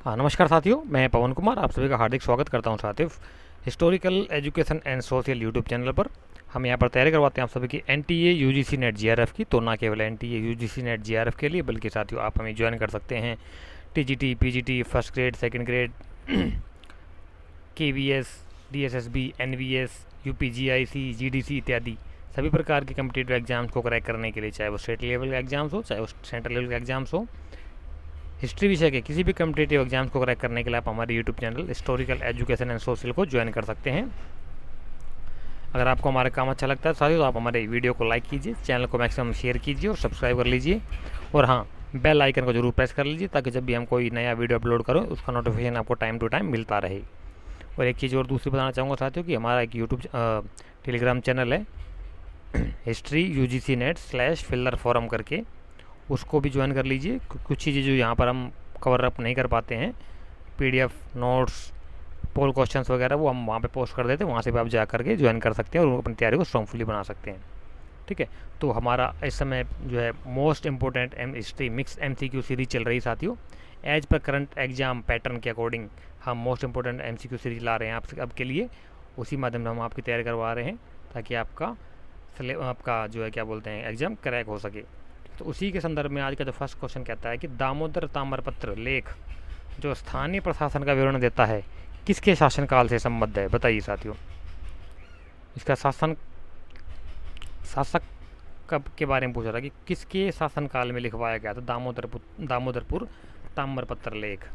हाँ, नमस्कार साथियों, मैं पवन कुमार आप सभी का हार्दिक स्वागत करता हूँ साथियों historical education and social YouTube channel पर। हम यहाँ पर तैयारी करवाते हैं आप सभी की एनटीए यूजीसी नेट जीआरएफ की। तो ना केवल एनटीए यूजीसी नेट जीआरएफ के लिए बल्कि साथियों आप हमें ज्वाइन कर सकते हैं TGT, PGT, first grade, second grade, KVS, DSSB, NVS, UPGIC, GDC इत्यादि सभी प्रकार के कम्पिटिटिव एग्जाम्स को क्रैक करने के लिए, चाहे वो स्टेट लेवल के एग्जाम्स हो, चाहे वो सेंट्रल लेवल के एग्जाम्स हो, हिस्ट्री विषय के किसी भी कम्पिटेटिव एग्जाम्स को क्रैक करने के लिए आप हमारे YouTube channel historical education and social को ज्वाइन कर सकते हैं। अगर आपको हमारा काम अच्छा लगता है साथियों तो आप हमारे वीडियो को लाइक कीजिए, चैनल को मैक्सिमम शेयर कीजिए और सब्सक्राइब कर लीजिए। और हाँ, बेल आइकन को जरूर प्रेस कर लीजिए ताकि जब भी हम कोई नया वीडियो अपलोड करें उसका नोटिफिकेशन आपको टाइम टू टाइम मिलता रहे। और एक चीज़ और दूसरी बताना चाहूँगा साथियों कि हमारा एक यूट्यूब टेलीग्राम चैनल है history UGC net /filler forum करके, उसको भी ज्वाइन कर लीजिए। कुछ चीज़ें जो यहाँ पर हम कवर अप नहीं कर पाते हैं, पीडीएफ नोट्स, पोल क्वेश्चंस वगैरह, वो हम वहाँ पे पोस्ट कर देते हैं। वहाँ से भी आप जा करके ज्वाइन कर सकते हैं और अपनी तैयारी को स्ट्रॉन्गफुली बना सकते हैं। ठीक है, तो हमारा इस समय जो है most important history mix MCQ series चल रही साथियों। As per current exam pattern के अकॉर्डिंग हम मोस्ट इम्पोर्टेंट एमसीक्यू सीरीज ला रहे हैं आपके लिए। उसी माध्यम से हम आपकी तैयारी करवा रहे हैं ताकि आपका जो है क्या बोलते हैं एग्ज़ाम क्रैक हो सके। तो उसी के संदर्भ में आज का जो फर्स्ट क्वेश्चन कहता है कि दामोदर ताम्रपत्र लेख जो स्थानीय प्रशासन का विवरण देता है किसके शासनकाल से संबद्ध है? बताइए साथियों। इसका शासक कब के बारे में पूछा रहा कि किसके शासनकाल में लिखवाया गया था दामोदरपुर ताम्रपत्र लेख।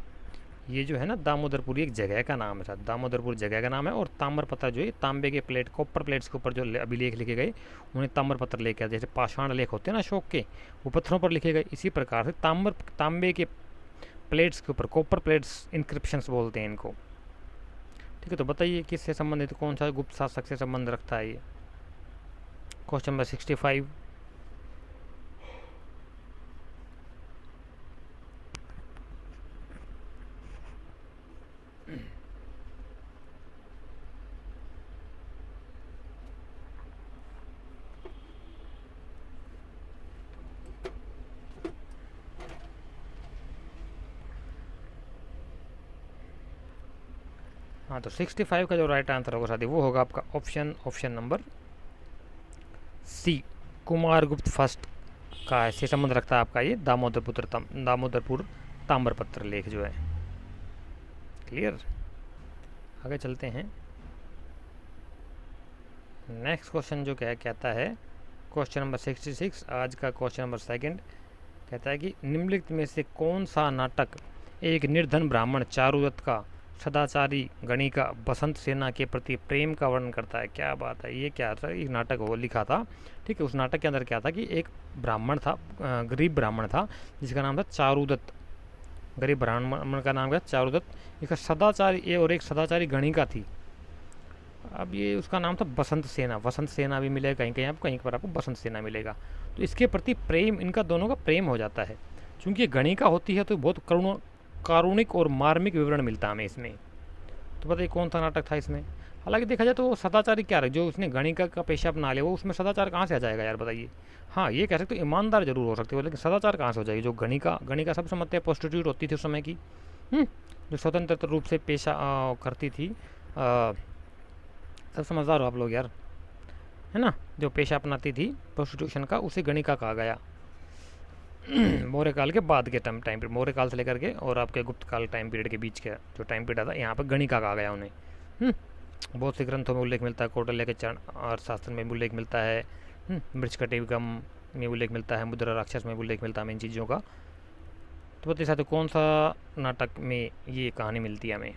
ये जो है ना, दामोदरपुर एक जगह का नाम है साथ, दामोदरपुर जगह का नाम है। और ताम्रपत्र जो है तांबे के प्लेट, कॉपर प्लेट्स के ऊपर जो अभिलेख लिखे गए उन्हें ताम्रपत्र लेख कहते हैं। जैसे पाषाण लेख होते हैं ना अशोक के, वो पत्थरों पर लिखे गए, इसी प्रकार से तांबे के प्लेट्स के ऊपर, कॉपर प्लेट्स इंस्क्रिप्शंस बोलते हैं इनको। ठीक है, तो बताइए किससे संबंधित, कौन सा गुप्त शासक से संबंध रखता है ये? Question number 65। हाँ, तो 65 का जो राइट आंसर होगा साथी वो होगा आपका option number C, Kumaragupta first का ऐसे संबंध रखता है आपका ये दामोदरपुर ताम्रपत्र लेख जो है। क्लियर, आगे चलते हैं। नेक्स्ट क्वेश्चन जो कहता है क्वेश्चन नंबर 66, आज का क्वेश्चन नंबर सेकंड कहता है कि निम्नलिखित में से कौन सा नाटक एक निर्धन ब्राह्मण चारुदत्त का सदाचारी गणिका बसंत सेना के प्रति प्रेम का वर्णन करता है? क्या बात है, ये क्या था? एक नाटक वो लिखा था। ठीक है, उस नाटक के अंदर क्या था कि एक ब्राह्मण था, गरीब ब्राह्मण था जिसका नाम था चारुदत्त। गरीब ब्राह्मण का नाम क्या? चारुदत्त। इसका सदाचारी और एक सदाचारी गणिका थी। अब ये उसका नाम था बसंत सेना। वसंत सेना भी मिलेगा कहीं कहीं आपको, कहीं पर आपको बसंत सेना मिलेगा। तो इसके प्रति प्रेम, इनका दोनों का प्रेम हो जाता है। चूँकि ये गणिका होती है तो बहुत कारुणिक और मार्मिक विवरण मिलता है हमें इसमें। तो बताइए कौन सा नाटक था इसमें? हालांकि देखा जाए तो वो सदाचारी क्या रहे, जो उसने गणिका का पेशा अपना लिया, वो उसमें सदाचार कहाँ से आ जाएगा यार बताइए? हाँ, ये कह सकते हो ईमानदार जरूर हो सकती है, लेकिन सदाचार कहाँ से हो जाएगी? जो गणिका सब समझते हैं प्रोस्टिट्यूट होती थी उस समय की, जो स्वतंत्र रूप से पेशा करती थी। सब समझदार हो आप लोग यार, है ना? जो पेशा अपनाती थी प्रोस्टिट्यूशन का, उसे गणिका कहा गया। मौर्य काल के बाद के टाइम पीरियड, मौर्य काल से लेकर के और आपके गुप्त काल टाइम पीरियड के बीच का जो टाइम पीरियड था, यहाँ पर गणिका कहा गया उन्हें। बहुत से ग्रंथों में उल्लेख मिलता है, कौटिल्य के चरण अर्थशास्त्र में उल्लेख मिलता है, मृच्छकटिकम में उल्लेख मिलता है, मुद्रा राक्षस में उल्लेख मिलता है इन चीज़ों का। तो बताइए साथियों कौन सा नाटक में ये कहानी मिलती है हमें?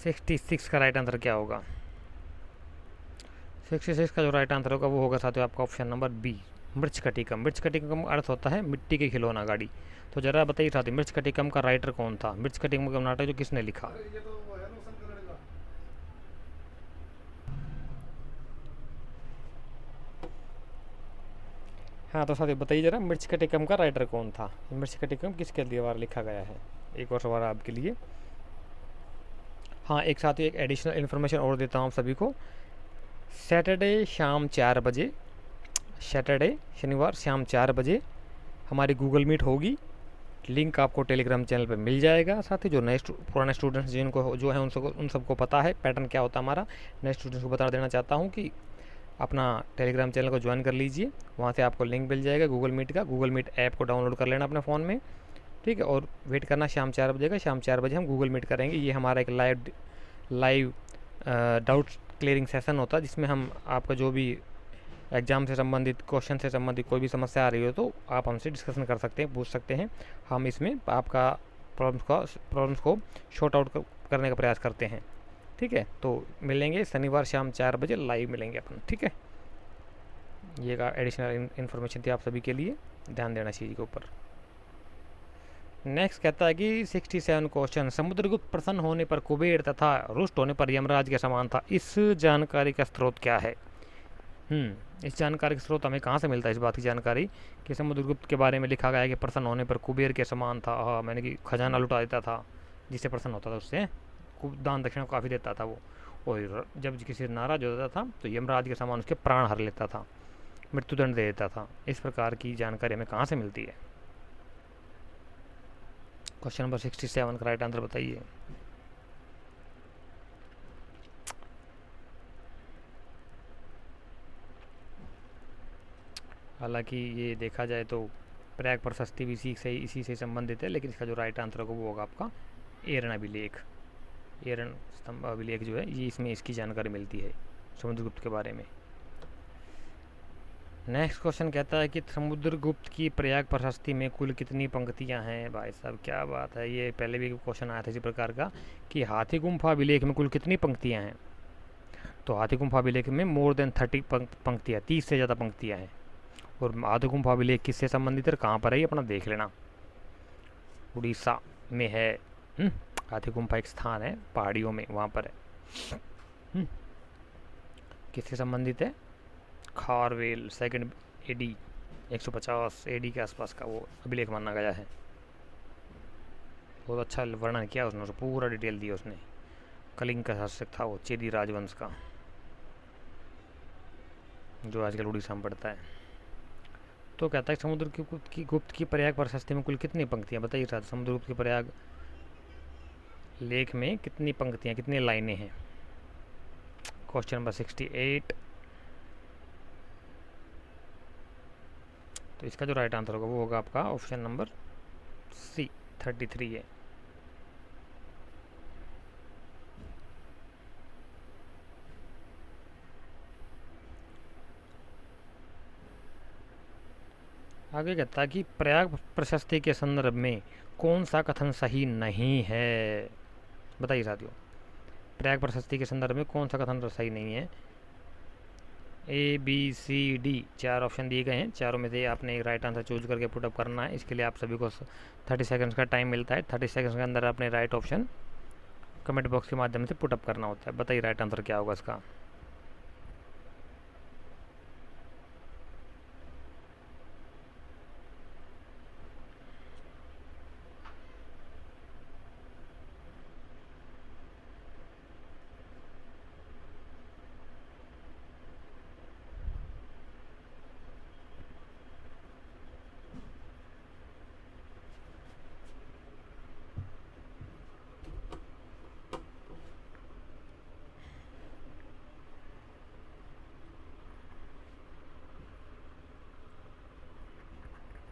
सिक्सटी सिक्स का राइट आंसर क्या होगा? 66 का जो राइट आंसर होगा वो होगा साथियों आपका option number B, Mrichchhakatikam. Mrichchhakatikam का अर्थ होता है मिट्टी के खिलौना गाड़ी। तो जरा बताइए साथियों मृच्छकटिकम का राइटर कौन था? मृच्छकटिकम का नाटक जो किसने लिखा? हाँ, तो साथियों बताइए जरा मृच्छकटिकम का राइटर कौन था? मृच्छकटिकम किसके द्वारा लिखा गया है? एक और सवाल आपके लिए। हाँ, एक साथियों एक एडिशनल इन्फॉर्मेशन और देता हूँ आप सभी को। सैटरडे शाम 4 बजे सैटरडे शनिवार शाम 4 बजे हमारी गूगल मीट होगी। लिंक आपको टेलीग्राम चैनल पे मिल जाएगा। साथ ही जो नए पुराने स्टूडेंट्स जिनको जो है उन सबको पता है पैटर्न क्या होता है हमारा, नए स्टूडेंट्स को बता देना चाहता हूँ कि अपना टेलीग्राम चैनल को ज्वाइन कर लीजिए। वहाँ से आपको लिंक मिल जाएगा गूगल मीट का। गूगल मीट ऐप को डाउनलोड कर लेना अपने फ़ोन में, ठीक है। और वेट करना शाम 4 बजे का। शाम 4 बजे हम गूगल मीट करेंगे। ये हमारा एक लाइव डाउट क्लियरिंग सेशन होता है, जिसमें हम आपका जो भी एग्ज़ाम से संबंधित, क्वेश्चन से संबंधित कोई भी समस्या आ रही हो तो आप हमसे डिस्कशन कर सकते हैं, पूछ सकते हैं। हम इसमें आपका प्रॉब्लम्स को शॉर्ट आउट करने का प्रयास करते हैं, ठीक है। तो मिलेंगे शनिवार शाम 4 बजे लाइव मिलेंगे अपन, ठीक है। ये का एडिशनल इन्फॉर्मेशन थी आप सभी के लिए, ध्यान देना चीज़ के ऊपर। नेक्स्ट कहता है कि 67 क्वेश्चन, समुद्रगुप्त प्रसन्न होने पर कुबेर तथा रुष्ट होने पर यमराज के समान था। इस जानकारी का स्रोत क्या है? इस जानकारी का स्रोत हमें कहाँ से मिलता है? इस बात की जानकारी कि समुद्रगुप्त के बारे में लिखा गया है कि प्रसन्न होने पर कुबेर के समान था। हाँ, मैंने कि खजाना लुटा देता था, जिससे प्रसन्न होता था उससे दान दक्षिणा काफ़ी देता था वो। और जब किसी नाराज होता था तो यमराज के समान उसके प्राण हर लेता था, मृत्युदंड दे देता था। इस प्रकार की जानकारी हमें कहाँ से मिलती है? क्वेश्चन नंबर 67 का राइट आंसर बताइए। हालांकि ये देखा जाए तो प्रयाग प्रशस्ति भी इसी से संबंधित है, लेकिन इसका जो राइट आंसर होगा वो होगा आपका एरन अभिलेख। एरन स्तंभ अभिलेख जो है ये, इसमें इसकी जानकारी मिलती है समुद्रगुप्त के बारे में। नेक्स्ट क्वेश्चन कहता है कि समुद्रगुप्त की प्रयाग प्रशस्ति में कुल कितनी पंक्तियां हैं? भाई साहब क्या बात है, ये पहले भी क्वेश्चन आया था इसी प्रकार का कि हाथी गुम्फा अभिलेख में कुल कितनी पंक्तियां हैं। तो हाथी गुम्फा अभिलेख में मोर देन 30 पंक्तियाँ, 30 से ज़्यादा पंक्तियाँ हैं। और हाथी गुम्फा अभिलेख किससे संबंधित है, कहाँ पर है, ये अपना देख लेना। उड़ीसा में है। हाथी गुम्फा एक स्थान है पहाड़ियों में, वहाँ पर है। किससे संबंधित है? खारवेल 2 AD 150 AD के आसपास का वो अभिलेख माना गया है। बहुत अच्छा वर्णन किया उसने, पूरा डिटेल दिया उसने। कलिंग का शासक था वो, चेदी राजवंश का, जो आजकल उड़ीसा में पड़ता है। तो कहता है समुद्रगुप्त की प्रयाग प्रशस्ति में कुल कितनी पंक्तियाँ? बताइए साथ, समुद्रगुप्त की प्रयाग लेख में कितनी पंक्तियाँ, कितनी लाइनें हैं? Question number 68। तो इसका जो राइट आंसर होगा वो होगा आपका ऑप्शन नंबर सी, 33 है। आगे कहता है कि प्रयाग प्रशस्ति के संदर्भ में कौन सा कथन सही नहीं है? बताइए साथियों, प्रयाग प्रशस्ति के संदर्भ में कौन सा कथन सही नहीं है? ABCD 4 ऑप्शन दिए गए हैं, चारों में से आपने एक राइट आंसर चूज करके पुटअप करना है। इसके लिए आप सभी को 30 सेकंड्स का टाइम मिलता है। 30 सेकंड्स के अंदर आपने राइट ऑप्शन कमेंट बॉक्स के माध्यम से पुटअप करना होता है। बताइए राइट आंसर क्या होगा इसका?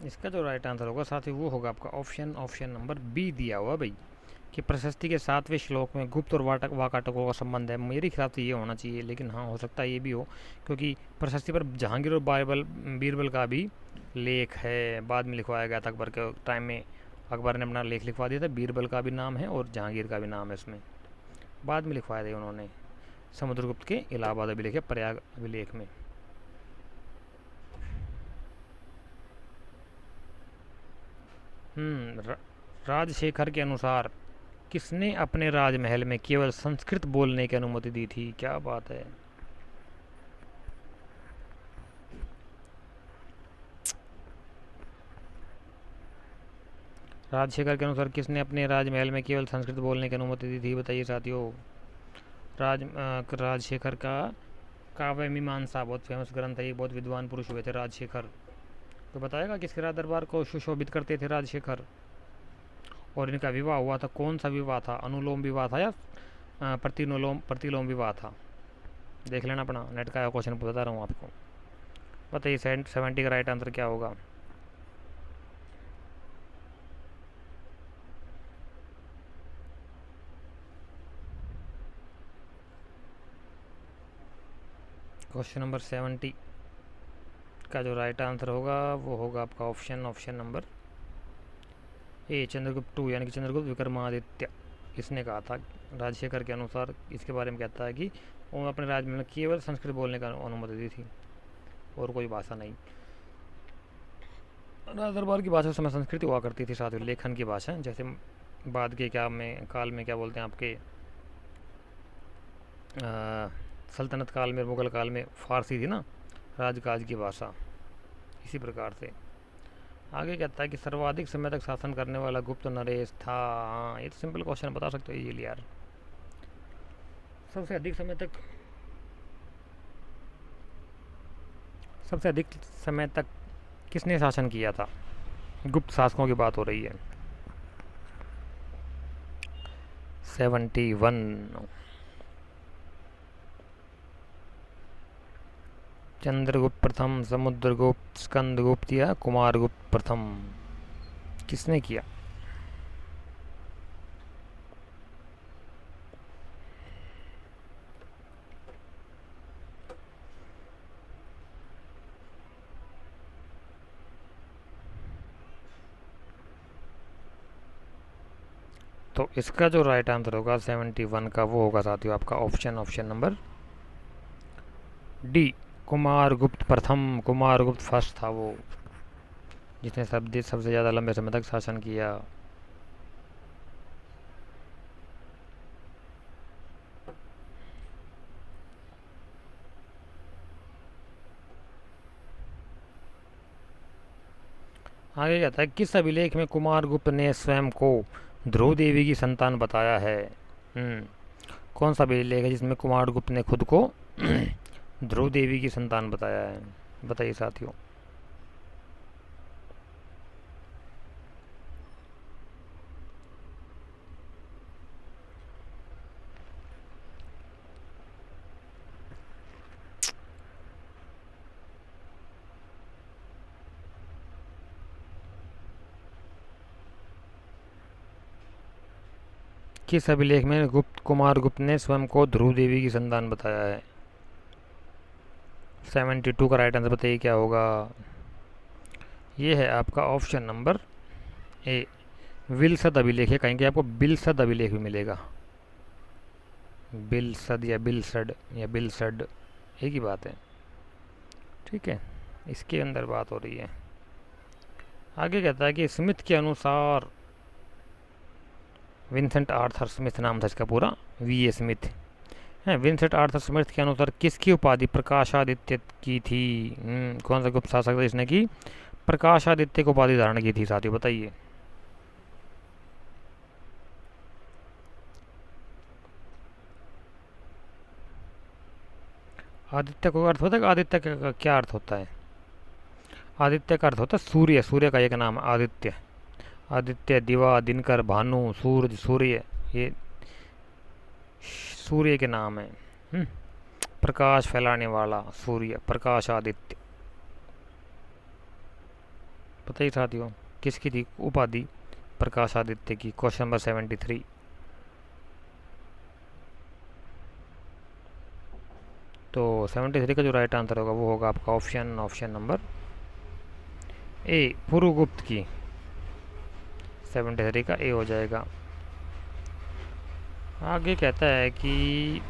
इसका जो राइट आंसर होगा साथ ही वो होगा आपका ऑप्शन नंबर बी दिया हुआ भाई, कि प्रशस्ति के 7वें श्लोक में गुप्त और वाकाटकों का संबंध है। मेरे ख्याल से ये होना चाहिए, लेकिन हाँ हो सकता है ये भी हो, क्योंकि प्रशस्ति पर जहांगीर और बीरबल का भी लेख है। बाद में लिखवाया गया था अकबर के टाइम में, अकबर ने अपना लेख लिखवा दिया था। बीरबल का भी नाम है और जहांगीर का भी नाम है, इसमें बाद में लिखवाया था उन्होंने समुद्रगुप्त के इलाहाबाद अभिलेख या प्रयाग अभिलेख में। राजशेखर के अनुसार किसने अपने राजमहल में केवल संस्कृत बोलने की अनुमति दी थी? क्या बात है। राजशेखर के अनुसार किसने अपने राजमहल में केवल संस्कृत बोलने की अनुमति दी थी? बताइए साथियों। राजशेखर का काव्य मीमांसा बहुत फेमस ग्रंथ है, ये बहुत विद्वान पुरुष हुए थे राजशेखर। तो बताएगा किसके राज दरबार को सुशोभित करते थे राजशेखर। और इनका विवाह हुआ था, कौन सा विवाह था, अनुलोम विवाह था या प्रतिलोम विवाह था। देख लेना अपना, नेट का क्वेश्चन बता रहा हूँ आपको। बताइए 70 का राइट आंसर क्या होगा। क्वेश्चन नंबर 70 का जो राइट आंसर होगा वो होगा आपका ऑप्शन नंबर ए, चंद्रगुप्त 2 यानी कि चंद्रगुप्त विक्रमादित्य। इसने कहा था राजशेखर के अनुसार, इसके बारे में कहता है कि वो अपने राज्य में केवल संस्कृत बोलने का अनुमति दी थी और कोई भाषा नहीं। राज दरबार की भाषा उस समय संस्कृत हुआ करती थी, साथ ही लेखन की भाषा, जैसे बाद के काल में क्या बोलते हैं आपके सल्तनत काल में, मुगल काल में फारसी थी ना राजकाज की भाषा। इसी प्रकार से आगे कहता है कि सर्वाधिक समय तक शासन करने वाला गुप्त नरेश था। हाँ, ये तो सिंपल क्वेश्चन बता सकते हो ये यार। सबसे अधिक समय तक किसने शासन किया था। गुप्त शासकों की बात हो रही है। 71 चंद्रगुप्त प्रथम, समुद्रगुप्त, स्कंदगुप्त या कुमारगुप्त प्रथम, किसने किया। तो इसका जो राइट आंसर होगा 71 का वो होगा साथियों आपका ऑप्शन नंबर डी, कुमारगुप्त प्रथम। कुमारगुप्त फर्स्ट था वो, जिसने सबसे ज़्यादा लंबे समय तक शासन किया। आगे कहता है किस अभिलेख में कुमारगुप्त ने स्वयं को ध्रुव देवी की संतान बताया है। कौन सा अभिलेख है जिसमें कुमारगुप्त ने खुद को ध्रुव देवी की संतान बताया है, बताइए साथियों। किस अभिलेख में कुमारगुप्त ने स्वयं को ध्रुव देवी की संतान बताया है। 72 का राइट आंसर बताइए क्या होगा। ये है आपका ऑप्शन नंबर ए, विलसद अभिलेख है। कहीं आपको बिलसद अभिलेख भी मिलेगा। बिलसद या बिलसड एक ही बात है, ठीक है। इसके अंदर बात हो रही है। आगे कहता है कि स्मिथ के अनुसार, विंसेंट आर्थर स्मिथ नाम था इसका पूरा, वी.ए. स्मिथ है। विंसेंट आर्थर स्मिथ के अनुसार किसकी उपाधि प्रकाशादित्य की थी। कौन सा गुप्त शासक था जिसने की प्रकाशादित्य को उपाधि धारण की थी साथियों, बताइए। आदित्य को अर्थ होता है, आदित्य का क्या अर्थ होता है। आदित्य का अर्थ होता है सूर्य, सूर्य का एक नाम आदित्य। आदित्य, दिवा, दिनकर, भानु, सूरज, सूर्य, ये सूर्य के नाम है। प्रकाश फैलाने वाला सूर्य, प्रकाश आदित्य। बताइए साथियों किसकी थी उपाधि प्रकाश आदित्य की। Question number 73। तो 73 का जो राइट आंसर होगा वो होगा आपका ऑप्शन नंबर ए, पुरुगुप्त की। 73 का ए हो जाएगा। आगे कहता है कि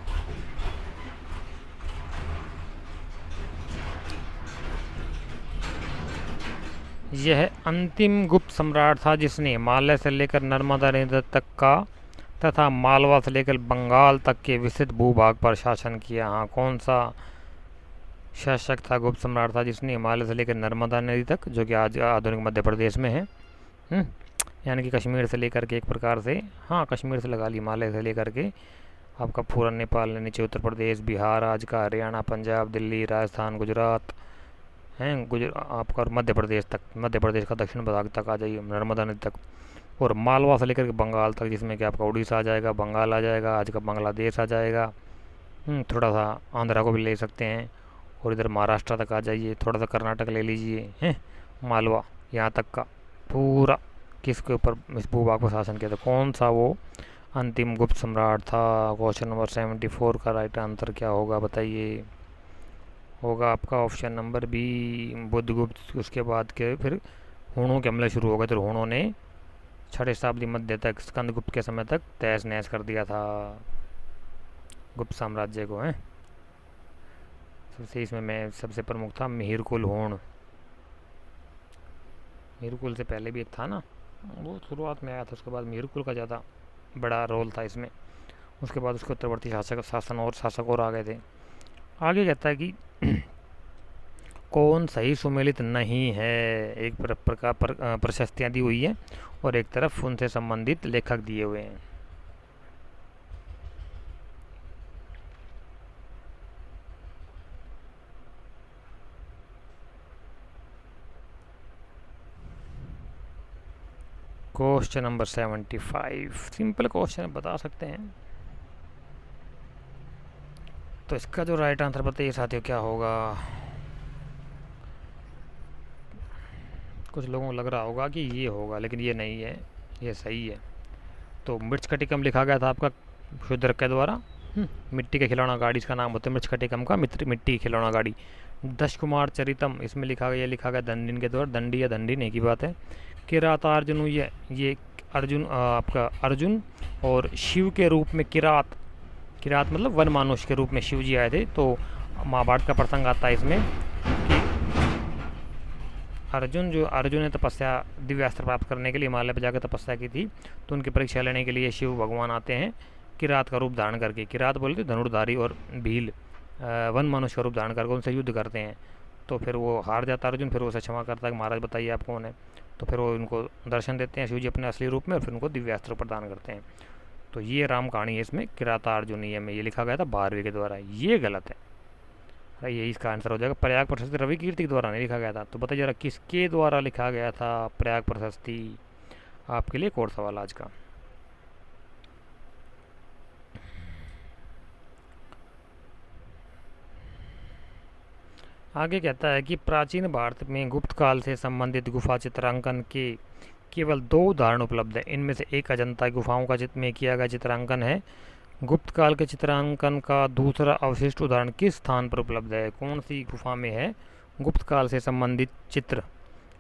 यह अंतिम गुप्त सम्राट था जिसने हिमालय से लेकर नर्मदा नदी तक का तथा मालवा से लेकर बंगाल तक के विस्तृत भूभाग पर शासन किया। हाँ, कौन सा शासक था, गुप्त सम्राट था जिसने हिमालय से लेकर नर्मदा नदी तक, जो कि आज आधुनिक मध्य प्रदेश में है, यानी कि कश्मीर से लेकर के एक प्रकार से, हाँ कश्मीर से लगा ली, हिमालय से लेकर के आपका पूरा नेपाल, नीचे उत्तर प्रदेश, बिहार आज का, हरियाणा, पंजाब, दिल्ली, राजस्थान, गुजरात हैं, आपका, और मध्य प्रदेश तक, मध्य प्रदेश का दक्षिण भाग तक आ जाइए, नर्मदा नदी तक, और मालवा से लेकर के बंगाल तक, जिसमें कि आपका उड़ीसा आ जाएगा, बंगाल आ जाएगा, आज का बांग्लादेश आ जाएगा। थोड़ा सा आंध्रा को भी ले सकते हैं, और इधर महाराष्ट्र तक आ जाइए, थोड़ा सा कर्नाटक ले लीजिए हैं, मालवा यहाँ तक का पूरा। किसके ऊपर इस भूभाग पर शासन किया था, कौन सा वो अंतिम गुप्त सम्राट था? क्वेश्चन नंबर 74 का राइट आंसर क्या होगा बताइए? होगा आपका ऑप्शन नंबर बी, बुद्धगुप्त। उसके बाद के फिर हूणों के हमले शुरू हो गए, तो हूणों ने 6वीं शताब्दी मध्य तक, स्कंदगुप्त के समय तक तहस नहस कर दिया था गुप्त साम्राज्य को है। सबसे इसमें मैं सबसे प्रमुख था मिहिरकुल हूण। मिहिरकुल से पहले भी एक था ना, वो शुरुआत में आया था, उसके बाद मिहिरकुल का ज़्यादा बड़ा रोल था इसमें। उसके बाद उसके उत्तरवर्ती शासक और आ गए थे। आगे कहता है कि कौन सही सुमेलित नहीं है। एक प्रकार प्रशस्तियाँ दी हुई है और एक तरफ उनसे संबंधित लेखक दिए हुए हैं। क्वेश्चन नंबर 75 सिंपल क्वेश्चन बता सकते हैं। तो इसका जो राइट आंसर बताइए साथियों क्या होगा? कुछ लोगों को लग रहा होगा कि ये होगा, लेकिन ये नहीं है, ये सही है। तो मृच्छकटिकम लिखा गया था आपका शूद्रक के द्वारा। मिट्टी का खिलौना गाड़ी इसका नाम होता है, मृच्छकटिकम का मिट्टी की खिलौना गाड़ी। दश कुमार चरितम इसमें लिखा गया, लिखा गया दंडिन के द्वारा, दंडी या दंडी नहीं की बात है। किरातार्जुन, ये अर्जुन, आपका अर्जुन और शिव के रूप में किरात, किरात मतलब वन मानुष के रूप में शिव जी आए थे। तो महाभारत का प्रसंग आता है इसमें कि अर्जुन ने तपस्या, दिव्य अस्त्र प्राप्त करने के लिए हिमालय पर जाकर तपस्या की थी। तो उनकी परीक्षा लेने के लिए शिव भगवान आते हैं किरात का रूप धारण करके। किरात बोलते धनुर्धारी, और भील वन मनुष्य का रूप धारण करके उनसे युद्ध करते हैं। तो फिर वो हार जाता अर्जुन, फिर वो उसे क्षमा करता है कि महाराज बताइए आप कौन है। तो फिर वो उनको दर्शन देते हैं शिव जी अपने असली रूप में, और फिर उनको दिव्य अस्त्र प्रदान करते हैं। तो ये राम कहानी है, इसमें किराता अर्जुनीय में ये लिखा गया था भारवी के द्वारा। ये गलत है, यही इसका आंसर हो जाएगा। प्रयाग प्रशस्ति रवि कीर्ति के द्वारा नहीं लिखा गया था। तो बताइए जरा किसके द्वारा लिखा गया था प्रयाग प्रशस्ति? आपके लिए एक और सवाल आज का। आगे कहता है कि प्राचीन भारत में गुप्त काल से संबंधित गुफा चित्रांकन के केवल 2 उदाहरण उपलब्ध है। इनमें से एक अजंता गुफाओं का में किया गया चित्रांकन है। गुप्त काल के चित्रांकन का दूसरा अवशिष्ट उदाहरण किस स्थान पर उपलब्ध है? कौन सी गुफा में है गुप्त काल से संबंधित चित्र?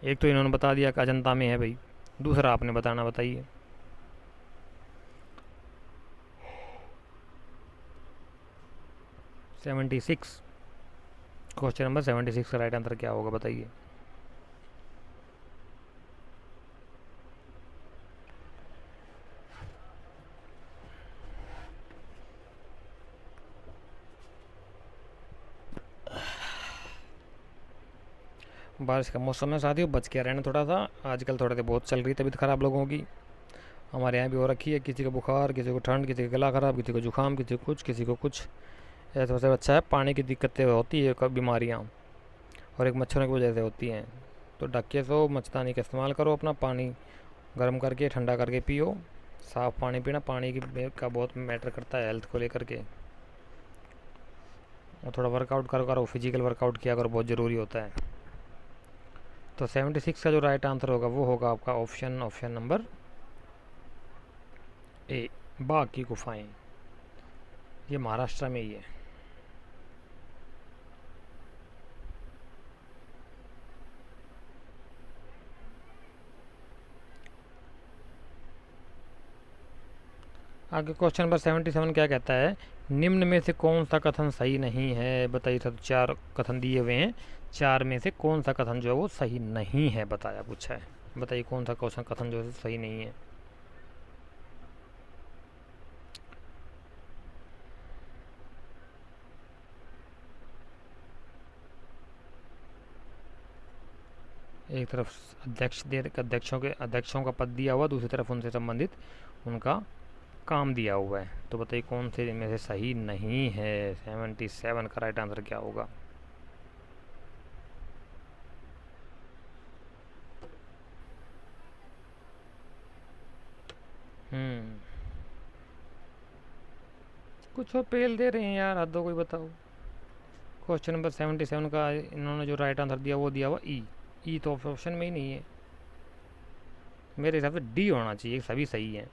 एक तो इन्होंने बता दिया कि अजंता में है भाई, दूसरा आपने बताना, बताइए। क्वेश्चन नंबर 76 का राइट आंसर क्या होगा बताइए? बारिश का मौसम है साथियों, बच के रहना थोड़ा सा। आजकल थोड़ा सा बहुत चल रही तबीयत ख़राब लोगों की, हमारे यहाँ भी हो रखी है। किसी को बुखार, किसी को ठंड, किसी का गला ख़राब, किसी को जुकाम, किसी को कुछ, किसी को कुछ। ऐसा सबसे अच्छा है, पानी की दिक्कतें होती है बीमारियाँ, और एक मच्छरों की वजह से होती हैं। तो ढक के सो, मच्छरदानी का इस्तेमाल करो, अपना पानी गर्म करके ठंडा करके पियो, साफ़ पानी पीना। पानी का बहुत मैटर करता है हेल्थ को लेकर के। और थोड़ा वर्कआउट करो, फिजिकल वर्कआउट किया करो, बहुत ज़रूरी होता है। तो 76 का जो राइट आंसर होगा वो होगा आपका ऑप्शन नंबर ए, बाघ की गुफाएं। ये महाराष्ट्र में ही है। आगे क्वेश्चन नंबर 77 क्या कहता है? निम्न में से कौन सा कथन सही नहीं है बताइए। सब 4 कथन दिए हुए हैं, 4 में से कौन सा कथन जो है वो सही नहीं है बताया, पूछा है। बताइए कौन सा क्वेश्चन कथन जो है सही नहीं है। एक तरफ अध्यक्षों का पद दिया हुआ, दूसरी तरफ उनसे संबंधित उनका काम दिया हुआ है। तो बताइए कौन से इनमें से सही नहीं है। 77 का राइट आंसर क्या होगा। कुछ और पेल दे रहे हैं यार, हद हो कोई बताओ। क्वेश्चन नंबर 77 का इन्होंने जो राइट आंसर दिया वो दिया हुआ ई तो ऑप्शन में ही नहीं है। मेरे हिसाब से डी होना चाहिए, सभी सही है।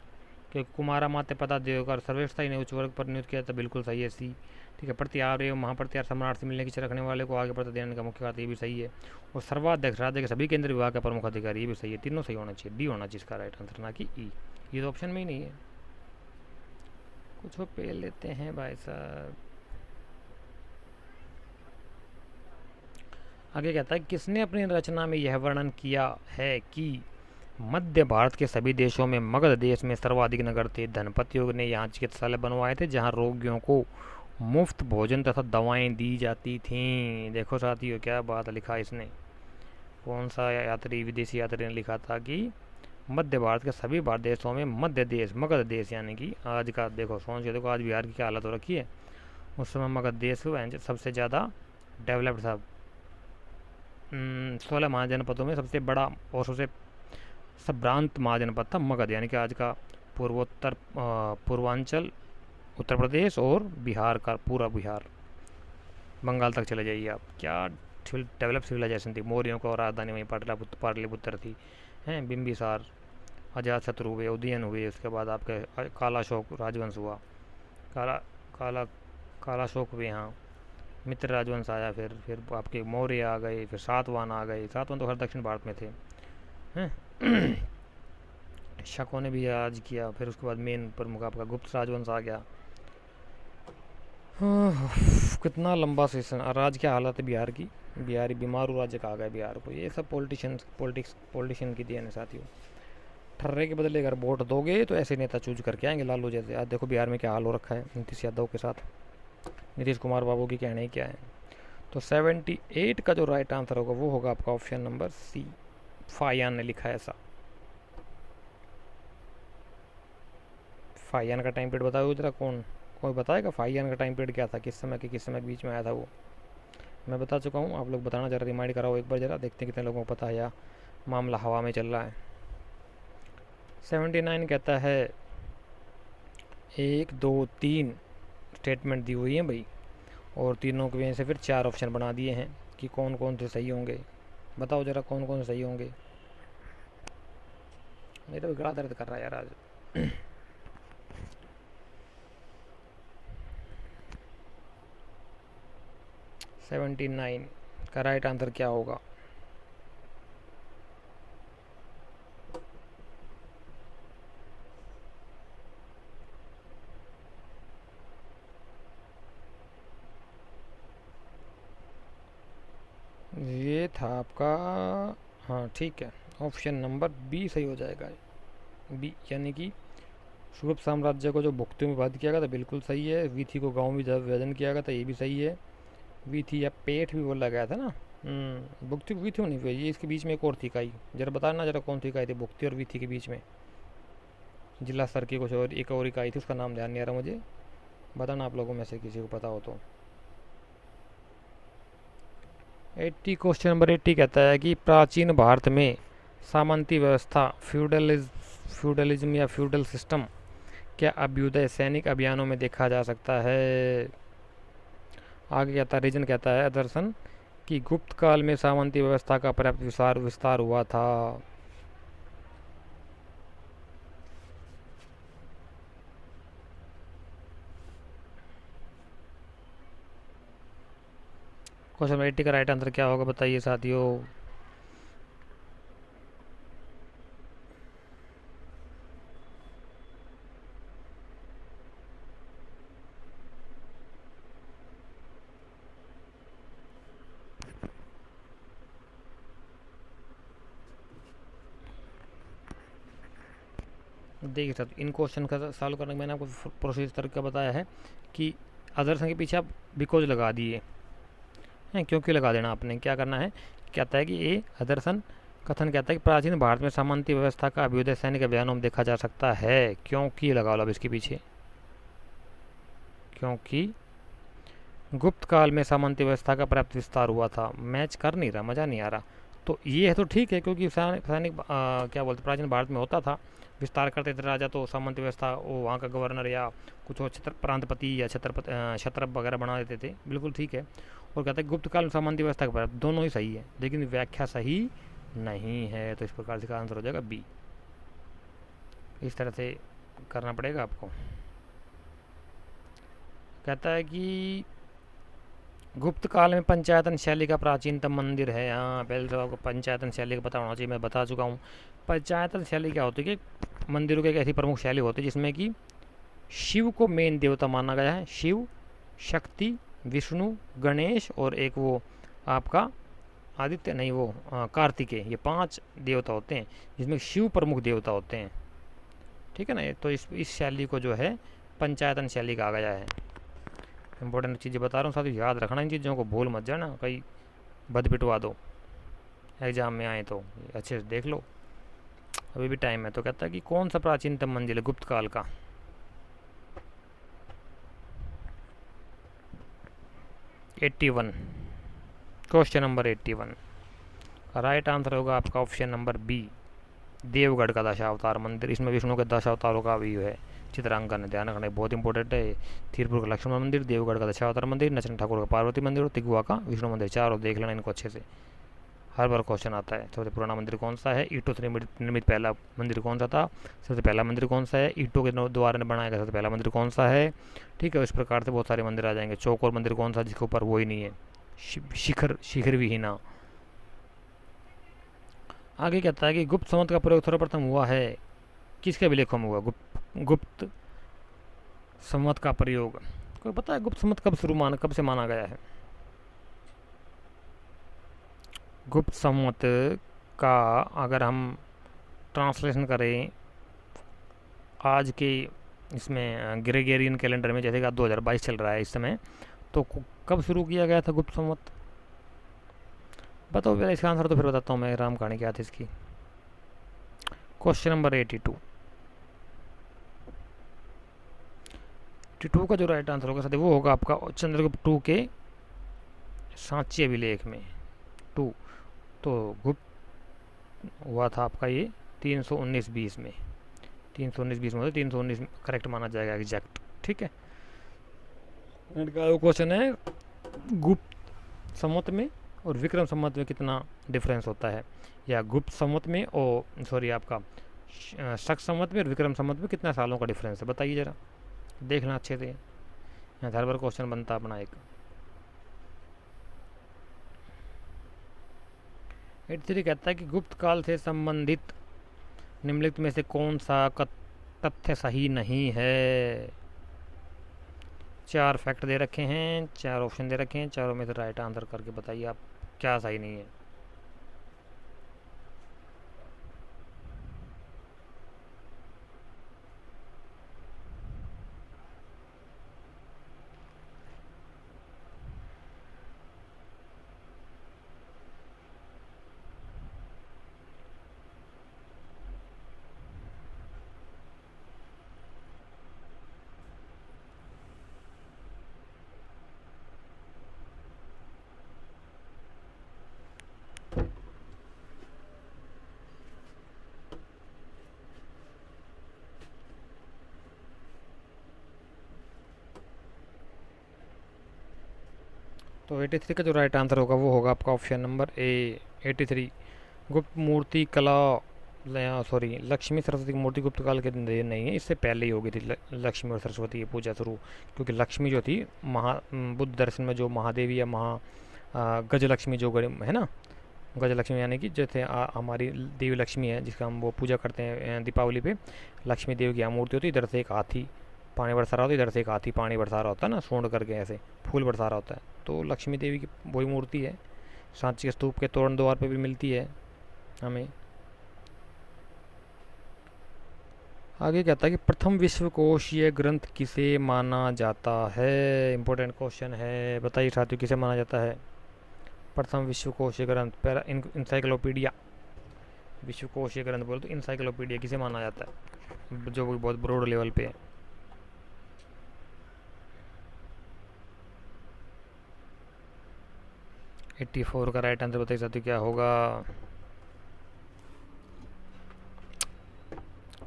क्योंकि कुमारा माते पता देवकर सर्वेष्ठता ही ने उच्च वर्ग पर नियुक्त किया था, बिल्कुल सही है सी। ठीक है, प्रत्यार एवं महाप्रत्यार सम्राट से मिलने की इच्छा रखने वाले को आगे बढ़ते देने का मुख्य कार्य, ये भी सही है। और सर्वाध्यक्ष राज्य के सभी केंद्र विभाग का प्रमुख अधिकारी, ये भी सही है। तीनों सही होना चाहिए, डी होना चाहिए इसका राइट आंसर, ना कि ई। ये तो ऑप्शन में ही नहीं है। कुछ वो पेल लेते हैं भाई साहब। आगे कहता है किसने अपनी रचना में यह वर्णन किया है कि मध्य भारत के सभी देशों में मगध देश में सर्वाधिक नगर थे। धनपतियों ने यहाँ चिकित्सालय बनवाए थे जहाँ रोगियों को मुफ्त भोजन तथा दवाएं दी जाती थीं। देखो साथियों क्या बात लिखा इसने। कौन सा यात्री, विदेशी यात्री ने लिखा था कि मध्य भारत के सभी भारत देशों में मध्य देश मगध देश, यानी कि आज का देखो सोच के देखो आज बिहार की क्या हालत हो रखी है। उस समय मगध देश सबसे ज़्यादा डेवलप्ड था। 16 महाजनपदों में सबसे बड़ा और सबसे सभ्रांत महाजनपद था मगध, यानी कि आज का पूर्वांचल उत्तर प्रदेश और बिहार का पूरा बिहार, बंगाल तक चले जाइए आप। क्या डेवलप सिविलाइजेशन थी। मौर्यों को राजधानी वहीं पाटलिपुत्र थी। हैं बिम्बिसार, अजात शत्रु हुए, उदयन हुए, उसके बाद आपके कालाशोक राजवंश हुआ, काला काला कालाशोक हुए, यहाँ मित्र राजवंश आया, फिर आपके मौर्य आ गए, फिर सातवाहन आ गए। सातवाहन तो हर दक्षिण भारत में थे। हैं शकों ने भी राज किया। फिर उसके बाद मेन प्रमुख आपका गुप्त राजवंश आ गया। कितना लंबा सेशन। और आज क्या हालत है बिहार की। बिहारी बीमारू राज्य कहा गया बिहार को। ये सब पॉलिटिशियन की देन है साथियों। ठर्रे के बदले अगर वोट दोगे तो ऐसे नेता चूज करके आएंगे लालू जैसे। आज देखो बिहार में क्या हाल हो रखा है नीतीश यादव के साथ। नीतीश कुमार बाबू की कहने ही क्या है। तो 78 का जो राइट आंसर होगा वो होगा आपका ऑप्शन नंबर सी। फायान ने लिखा है ऐसा। फायान का टाइम पीरियड बताओ जरा, कोई बताएगा फायान का टाइम पीरियड क्या था, किस समय के बीच में आया था वो। मैं बता चुका हूँ, आप लोग बताना जरा, रिमाइंड कराओ एक बार जरा, देखते हैं कितने लोगों को पता है या मामला हवा में चल रहा है। 79 कहता है 1 2 3 स्टेटमेंट दी हुई है भाई, और तीनों की वजह से फिर 4 ऑप्शन बना दिए हैं कि कौन कौन से सही होंगे। बताओ जरा कौन कौन से सही होंगे। मेरा भी गला दर्द कर रहा है यार आज। 79 का राइट आंसर क्या होगा। ये था आपका, हाँ ठीक है, ऑप्शन नंबर बी सही हो जाएगा। बी यानी कि सुगुप्त साम्राज्य को जो भुक्तियों में विभाजित किया गया था, बिल्कुल सही है। वीथी को गांव में विभाजन किया गया था, ये भी सही है। वीथी या पेट भी बोला गया था ना। भुक्ति वीथी होनी चाहिए। ये इसके बीच में एक और थी इकाई, जरा बताना जरा कौन सी इकाई थी भुक्ति और वीथी के बीच में। जिला स्तर की कुछ और एक और इकाई थी, उसका नाम ध्यान नहीं आ रहा मुझे, बताना आप लोगों में से किसी को पता हो तो। 80 क्वेश्चन नंबर 80 कहता है कि प्राचीन भारत में सामंती व्यवस्था फ्यूडलिज्म या फ्यूडल सिस्टम क्या अभ्युदय सैनिक अभियानों में देखा जा सकता है। आगे कहता है रीजन कहता है दर्शन कि गुप्त काल में सामंती व्यवस्था का पर्याप्त विस्तार हुआ था। क्वेश्चन 80 का राइट आंसर क्या होगा बताइए साथियों। देखिए सर, इन क्वेश्चन का सॉल्व करने में मैंने आपको प्रोसेस तरीका बताया है कि अदर्सन के पीछे आप बिकॉज लगा दिए हैं। क्योंकि लगा देना आपने क्या करना है, कहता है कि ए अदर्सन कथन कहता है कि प्राचीन भारत में सामंती व्यवस्था का अभ्युदय सैनिक अभियानों में देखा जा सकता है, क्योंकि लगा लो अब इसके पीछे, क्योंकि गुप्त काल में सामंती व्यवस्था का पर्याप्त विस्तार हुआ था। मैच कर नहीं रहा, मज़ा नहीं आ रहा। तो ये है तो ठीक है, क्योंकि सैनिक क्या बोलते प्राचीन भारत में होता था, विस्तार करते थे राजा, तो सामंती व्यवस्था वो वहाँ का गवर्नर या कुछ और प्रांतपति या छत्रप वगैरह बना देते थे, बिल्कुल ठीक है। और कहते हैं गुप्त काल में सामंती व्यवस्था का पर्याप्त, दोनों ही सही है, लेकिन व्याख्या सही नहीं है। तो इस प्रकार से का आंसर हो जाएगा बी। इस तरह से करना पड़ेगा आपको। कहता है कि गुप्त काल में पंचायतन शैली का प्राचीनतम मंदिर है। हाँ, पहले तो आपको पंचायतन शैली का पता होना चाहिए, मैं बता चुका हूँ। पंचायतन शैली क्या होती है कि मंदिरों की एक ऐसी प्रमुख शैली होती है जिसमें कि शिव को मेन देवता माना गया है। शिव, शक्ति, विष्णु, गणेश और एक वो आपका आदित्य नहीं, वो कार्तिकेय, ये 5 देवता होते हैं जिसमें शिव प्रमुख देवता होते हैं। ठीक है ना। तो इस शैली को जो है पंचायतन शैली कहा गया है। इंपॉर्टेंट चीज़ें बता रहा हूँ, साथ याद रखना, इन चीज़ों को भूल मत जाना, कहीं बद पिटवा दो एग्जाम में आए तो अच्छे से देख लो, अभी भी टाइम है। तो कहता है कि कौन सा प्राचीनतम मंदिर है गुप्त काल का? 81, क्वेश्चन नंबर 81 राइट आंसर होगा आपका ऑप्शन नंबर बी, देवगढ़ का दशावतार मंदिर। इसमें विष्णु के 10 अवतारों का भी है चित्रांकन है, ध्यान रखना बहुत इंपॉर्टेंट है। थीरपुर का लक्ष्मण मंदिर, देवगढ़ का दशावतार मंदिर, नचन ठाकुर का पार्वती मंदिर और तिगुआ का विष्णु मंदिर, चारों देख लेना इनको अच्छे से, हर बार क्वेश्चन आता है। सबसे पुराना मंदिर कौन सा है? ईंटों से निर्मित पहला मंदिर कौन सा था? सबसे पहला मंदिर कौन सा है? ईंटों के द्वारा बनाया गया सबसे पहला मंदिर कौन सा है? ठीक है, इस प्रकार से बहुत सारे मंदिर आ जाएंगे। चौकोर मंदिर कौन सा जिसके ऊपर वो ही नहीं है, शिखर विहीना। आगे कहता है कि गुप्त संवत का प्रयोग सर्वप्रथम हुआ है, किसके अभिलेखों में हुआ गुप्त संवत का प्रयोग? कोई पता है गुप्त संवत कब से माना गया है? गुप्त संवत का अगर हम ट्रांसलेशन करें आज के इसमें ग्रेगोरियन कैलेंडर में, जैसे कि 2022 चल रहा है इस समय, तो कब शुरू किया गया था गुप्त संवत? बताओ पहले इसका आंसर, तो फिर बताता हूँ मैं राम कहानी क्या थी इसकी। क्वेश्चन नंबर 82 का जो राइट आंसर होगा वो होगा आपका चंद्रगुप्त 2 के सांची अभिलेख में 2। तो गुप्त हुआ था आपका ये 319-20 में, 319-20 में, 319 करेक्ट माना जाएगा एग्जैक्ट। ठीक है। क्वेश्चन है गुप्त संवत में और विक्रम संवत में कितना डिफरेंस होता है, या गुप्त संवत में और सॉरी आपका शक संवत में और विक्रम संवत में कितना सालों का डिफरेंस है, बताइए ज़रा, देखना अच्छे से, यहाँ हर बार क्वेश्चन बनता अपना एक। 83 कहता है कि गुप्त काल से संबंधित निम्नलिखित में से कौन सा तथ्य सही नहीं है? 4 फैक्ट दे रखे हैं, 4 ऑप्शन दे रखे हैं, चारों में से राइट आंसर करके बताइए आप क्या सही नहीं है। तो 83 का जो राइट आंसर होगा वो होगा आपका ऑप्शन नंबर ए 83। गुप्त मूर्ति कला, सॉरी लक्ष्मी सरस्वती की मूर्ति गुप्त काल के नहीं है, इससे पहले ही हो गई थी लक्ष्मी और सरस्वती की पूजा शुरू, क्योंकि लक्ष्मी जो थी बुद्ध दर्शन में जो महादेवी या गजलक्ष्मी जो है ना, गजलक्ष्मी यानी कि जैसे हमारी देवी लक्ष्मी है जिसका हम वो पूजा करते हैं दीपावली पे, लक्ष्मी देवी की यहाँ मूर्ति होती है, इधर से एक हाथी पानी बरसा रहा होता है, इधर से एक हाथी पानी बरसा रहा होता है ना, सूंड करके ऐसे फूल बरसा रहा होता है, तो लक्ष्मी देवी की वही मूर्ति है। सांची के स्तूप के तोरण द्वार पे भी मिलती है हमें। आगे कहता है कि प्रथम विश्वकोशीय ग्रंथ किसे माना जाता है? इंपॉर्टेंट क्वेश्चन है, बताइए साथियों किसे माना जाता है प्रथम विश्वकोशीय ग्रंथ? इंसाइक्लोपीडिया विश्वकोशीय ग्रंथ बोले तो इंसाइक्लोपीडिया किसे माना जाता है, जो भी बहुत ब्रॉड लेवल पे है। एट्टी फोर का राइट आंसर बताइए साथी क्या होगा।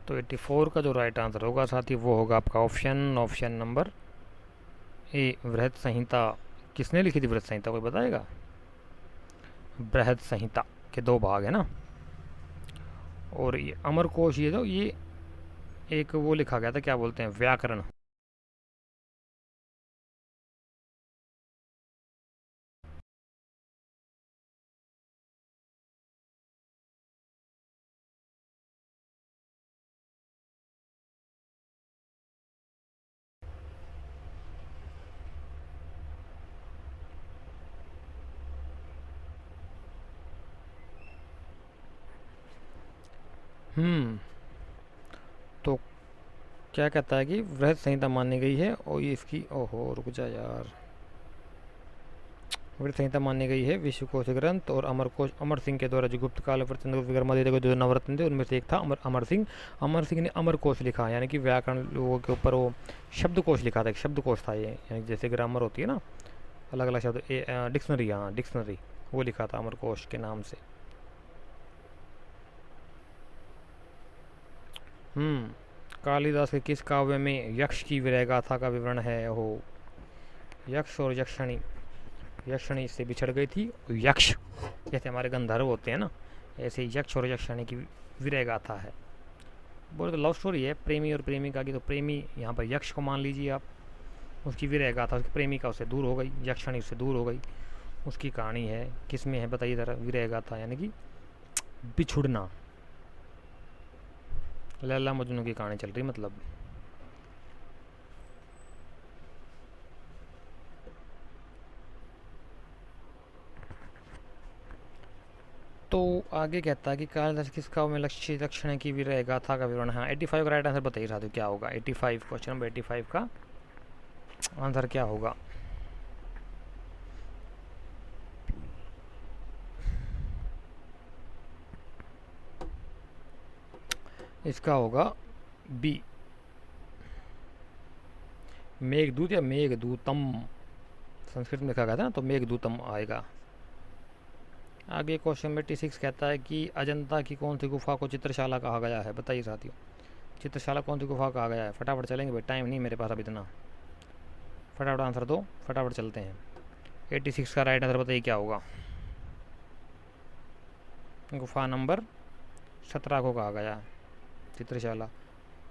तो 84 का जो राइट आंसर होगा साथी वो होगा आपका ऑप्शन नंबर ए, बृहत संहिता। किसने लिखी थी बृहत संहिता, कोई बताएगा। बृहत संहिता के दो भाग है ना, और ये अमरकोश, ये जो ये एक वो लिखा गया था, क्या बोलते हैं, व्याकरण। हम्म। तो क्या कहता है कि बृहत संहिता मानी गई है, और ये इसकी, ओहो रुक जा यार, बृहत संहिता मानी गई है विश्वकोश ग्रंथ और अमरकोश अमर सिंह के द्वारा, जो गुप्त काल पर चंद्रगुप्त विक्रमादित्य के जो नवरत्न थे उनमें से एक था अमर सिंह ने अमरकोश लिखा, यानी कि व्याकरण लोगों के ऊपर वो शब्दकोश लिखा था, एक शब्दकोश था ये, यानी जैसे ग्रामर होती है ना, अलग अलग शब्द, डिक्शनरी, हाँ डिक्शनरी, वो लिखा था अमरकोश के नाम से। कालिदास के किस काव्य में यक्ष की विरह गाथा का विवरण है। हो, यक्ष और यक्षणी से बिछड़ गई थी, और यक्ष जैसे हमारे गंधर्व होते हैं ना, ऐसे यक्ष और यक्षणी की विरह गाथा है। बोले तो लव स्टोरी है प्रेमी और प्रेमिका की, तो प्रेमी यहाँ पर यक्ष को मान लीजिए आप, उसकी विरह गाथा, उसकी प्रेमिका उससे दूर हो गई, यक्षणी उससे दूर हो गई, उसकी कहानी है। किस में है बताइए ज़रा, विरह गाथा यानी कि बिछुड़ना, लैला मजनू की कहानी चल रही मतलब। तो आगे कहता है कि कालिदास किस काव्य में लक्ष्य लक्षण की विरह गाथा का विवरण है। 85 का राइट आंसर बताइए साथियों क्या होगा। 85, क्वेश्चन नंबर 85 का आंसर क्या होगा। इसका होगा बी, मेघदूत या मेघदूतम, संस्कृत में लिखा गया था ना, तो मेघदूतम आएगा। आगे क्वेश्चन 86 कहता है कि अजंता की कौन सी गुफा को चित्रशाला कहा गया है, बताइए साथियों। चित्रशाला कौन सी गुफा कहा गया है, फटाफट चलेंगे भाई, टाइम नहीं मेरे पास अभी इतना, फटाफट आंसर दो, फटाफट चलते हैं। 86 का राइट आंसर बताइए क्या होगा। गुफा नंबर 17 को कहा गया है चित्रशाला।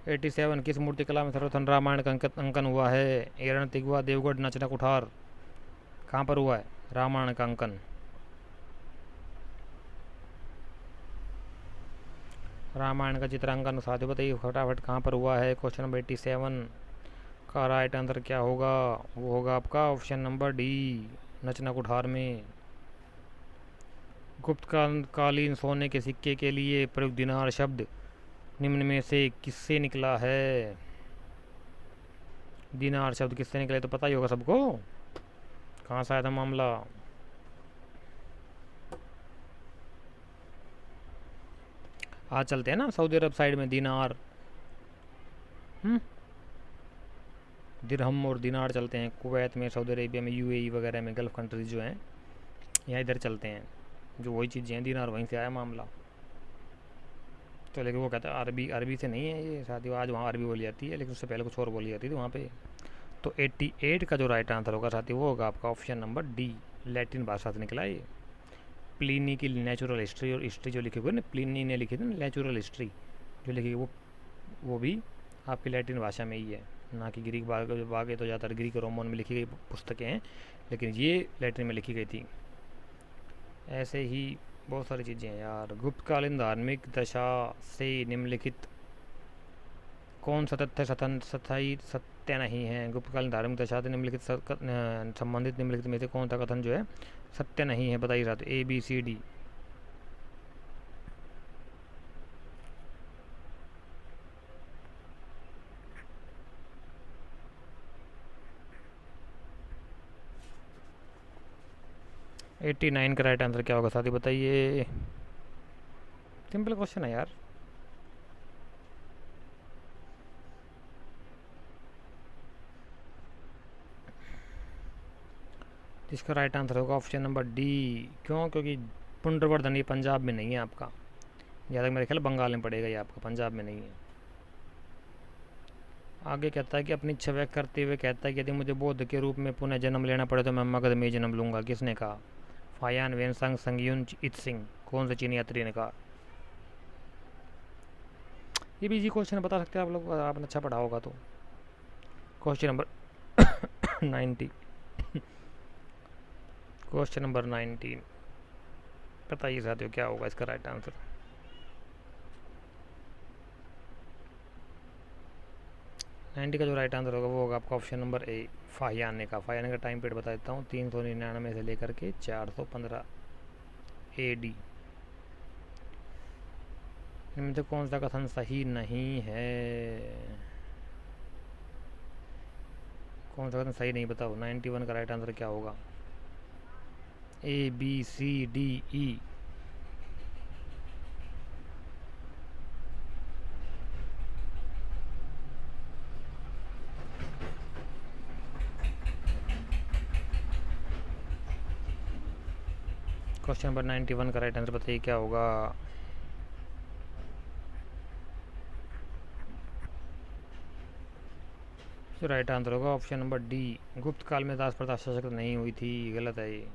87 किस मूर्तिकला में सर्वप्रथम रामायण का अंकन हुआ है। एरण तिगवा देवगढ़ नचना कुठार, कहाँ पर हुआ है रामायण का अंकन। रामायण का चित्रांकन साथियों बताइए फटाफट कहाँ पर हुआ है। क्वेश्चन नंबर 87 का राइट आंसर क्या होगा, वो होगा आपका ऑप्शन नंबर डी, नचना कुठार में। गुप्त कालीन सोने के सिक्के के लिए प्रयुक्त दिनार शब्द निम्न में से किससे निकला है। दिनार शब्द किससे निकले तो पता ही होगा सबको, कहाँ से आया था मामला। आज चलते हैं ना सऊदी अरब साइड में दिनार, दिरहम और दिनार चलते हैं कुवैत में, सऊदी अरेबिया में, यूएई वगैरह में, गल्फ़ कंट्रीज जो हैं यहाँ इधर चलते हैं, जो वही चीज़ें हैं, दिनार वहीं से आया मामला। तो लेकिन वो कहता है अरबी, अरबी से नहीं है ये साथियों, आज वहाँ अरबी बोली जाती है, लेकिन उससे पहले कुछ और बोली जाती थी वहाँ पे। तो 88 का जो राइट आंसर होगा साथियों वो होगा आपका ऑप्शन नंबर डी, लैटिन भाषा से निकला ये। प्लिनी की नेचुरल हिस्ट्री और हिस्ट्री जो लिखी हुई ना, प्लिनी ने लिखी थी ना नेचुरल हिस्ट्री जो लिखी, वो भी आपकी लैटिन भाषा में ही है, ना कि ग्रीक। बाकी तो ज़्यादातर ग्रीक और रोमन में लिखी गई पुस्तकें हैं, लेकिन ये लैटिन में लिखी गई थी। ऐसे ही बहुत सारी चीज़ें हैं यार। गुप्तकालीन धार्मिक दशा से निम्नलिखित कौन सा तथ्य स्थायी सत्य नहीं है। गुप्तकालीन धार्मिक दशा से निम्नलिखित संबंधित निम्नलिखित में से कौन सा कथन जो है सत्य नहीं है, बताइए साथ, A B C D. Eighty nine का राइट आंसर क्या होगा साथी बताइए। सिंपल क्वेश्चन है यार। इसका राइट आंसर होगा ऑप्शन नंबर डी। क्यों? क्योंकि पुंड्रवर्धन ये पंजाब में नहीं है आपका, जहाँ तक मेरे ख्याल बंगाल में पड़ेगा ये आपका, पंजाब में नहीं है। आगे कहता है कि अपनी इच्छा व्यक्त करते हुए कहता है कि यदि मुझे बौद्ध के रूप में पुनः जन्म लेना पड़े तो मैं मगध में ही जन्म लूंगा। किसने कहा? फायान वेनसांग संगयुन इत सिंह, कौन से चीनी यात्री ने कहा? ये भी इजी क्वेश्चन बता सकते हैं आप लोग, आपने अच्छा पढ़ा होगा तो। क्वेश्चन नंबर 90, क्वेश्चन नंबर 19, बताइए साथियों क्या होगा इसका राइट आंसर। नाइन्टी का जो राइट आंसर होगा वो होगा आपका ऑप्शन नंबर ए, फाहियान का। फाहियान का टाइम पीरियड बता देता हूँ, 399 से लेकर के 415 AD। इनमें से कौन सा कथन सही नहीं है? कौन सा कथन सही नहीं बताओ। 91 का राइट आंसर क्या होगा? ABCDE। क्वेश्चन नंबर 91 का राइट आंसर बताइए क्या होगा। तो राइट आंसर होगा ऑप्शन नंबर डी, गुप्त काल में दास प्रथा सशक्त नहीं हुई थी। गलत है ये,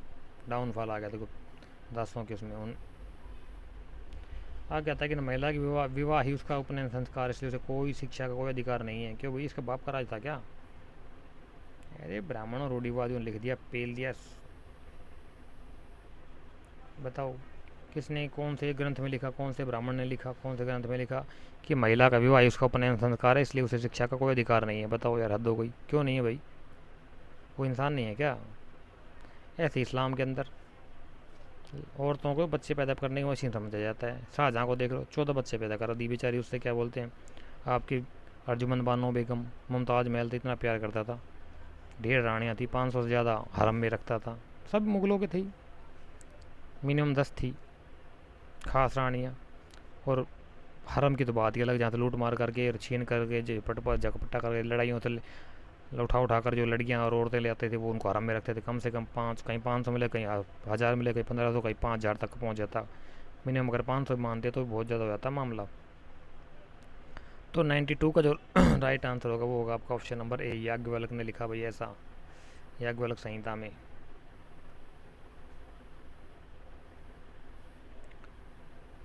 डाउनफॉल आ गया था गुप्त दासों के उसमें। उन आ कहता है कि महिला की विवाह ही उसका उपनयन संस्कार, इसलिए उसे कोई शिक्षा का कोई अधिकार नहीं है। क्यों भाई, इसका बाप का राज था क्या? अरे ब्राह्मणों रूढ़िवादियों ने लिख दिया, पेल दिया। बताओ किसने, कौन से ग्रंथ में लिखा, कौन से ब्राह्मण ने लिखा, कौन से ग्रंथ में लिखा कि महिला का विवाह उसका उपनयन संस्कार है, इसलिए उसे शिक्षा का कोई अधिकार नहीं है? बताओ यार, हद हो गई। क्यों नहीं है भाई? वो इंसान नहीं है क्या? ऐसे इस्लाम के अंदर औरतों को बच्चे पैदा करने की मशीन समझा जाता है। शाहजहाँ को देख लो, 14 बच्चे पैदा कर दी बेचारी, उससे क्या बोलते हैं आपकी अर्जुमंद बानो बेगम। मुमताज़ महल तो इतना प्यार करता था, ढेर रानियाँ थी, 500 से ज़्यादा हरम में रखता था। सब मुगलों के थी, मिनिमम 10 थी खास रानियाँ। और हरम की तो बात ही अलग, जहाँ से लूट मार करके छीन करके झपट्टा करके लड़ाइयों से उठा कर जो लड़कियाँ और औरतें ले आते थे वो उनको हरम में रखते थे। कम से कम 5, कहीं 500 मिले, कहीं 1000 मिले, कहीं 1500, कहीं 5000 तक पहुँच जाता मिनिमम। अगर 500 मानते तो बहुत ज़्यादा हो जाता मामला। तो 92 का जो राइट आंसर होगा वो होगा आपका ऑप्शन नंबर ए, याज्ञवल्क्य ने लिखा भाई ऐसा, याज्ञवल्क्य संहिता में।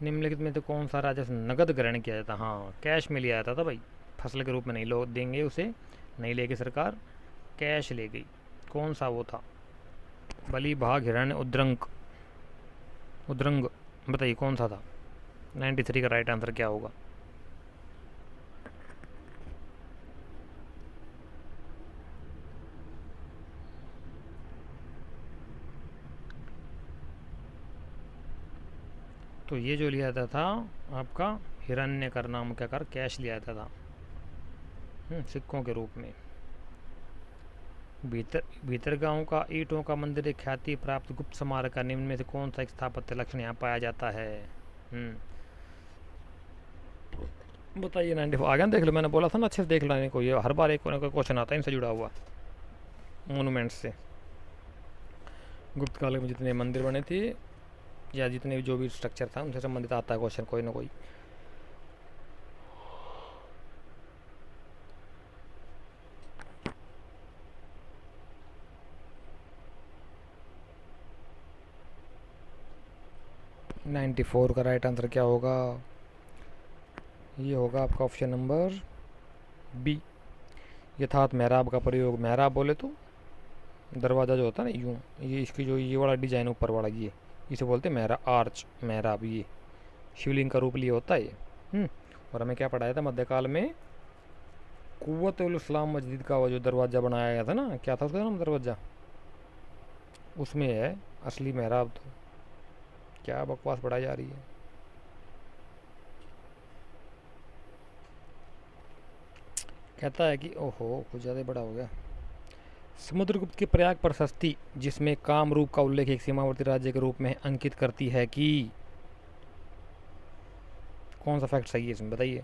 निम्नलिखित में तो कौन सा राजस्व नगद ग्रहण किया जाता? हाँ, कैश में लिया जाता था भाई, फसल के रूप में नहीं लोग देंगे उसे, नहीं लेगी सरकार, कैश ले गई। कौन सा वो था? बलि, भाग, हिरण्य, उद्रंग, बताइए कौन सा था? 93 का राइट आंसर क्या होगा? तो ये जो लिया जाता था आपका हिरण्य कर नाम क्या कर कैश लिया जाता था सिक्कों के रूप में। भीतर गांव का ईंटों का मंदिर एक ख्याति प्राप्त गुप्त स्मारक का निम्न में से कौन सा एक स्थापत्य लक्षण यहाँ पाया जाता है? बताइए। 94 आ गया, देख लो, मैंने बोला था ना अच्छे से देख लेने को, ये हर बार एक कोई क्वेश्चन आता है इनसे जुड़ा हुआ मोनूमेंट्स से। गुप्त काल में जितने मंदिर बने थे या जितने भी जो भी स्ट्रक्चर था उनसे संबंधित आता है क्वेश्चन कोई ना कोई। नाइन्टी 94 का राइट आंसर क्या होगा? ये होगा आपका ऑप्शन नंबर बी, यथार्थ मेहराब का प्रयोग। मेहराब बोले तो दरवाज़ा जो होता है ना यूँ, ये इसकी जो ये वाला डिजाइन ऊपर वाला, ये इसे बोलते हैं मेहरा आर्च, मेहराब। ये शिवलिंग का रूप लिए होता है ये। और हमें क्या पढ़ाया था मध्यकाल में, कुव्वतुल इस्लाम मस्जिद का वो जो दरवाज़ा बनाया गया था ना, क्या था उसका नाम दरवाज़ा, उसमें है असली मेहराब। तो क्या बकवास पढ़ाई जा रही है। कहता है कि ओहो कुछ ज़्यादा बड़ा हो गया। समुद्रगुप्त की प्रयाग प्रशस्ति जिसमें कामरूप का उल्लेख एक सीमावर्ती राज्य के रूप में अंकित करती है कि कौन सा फैक्ट सही है इसमें बताइए।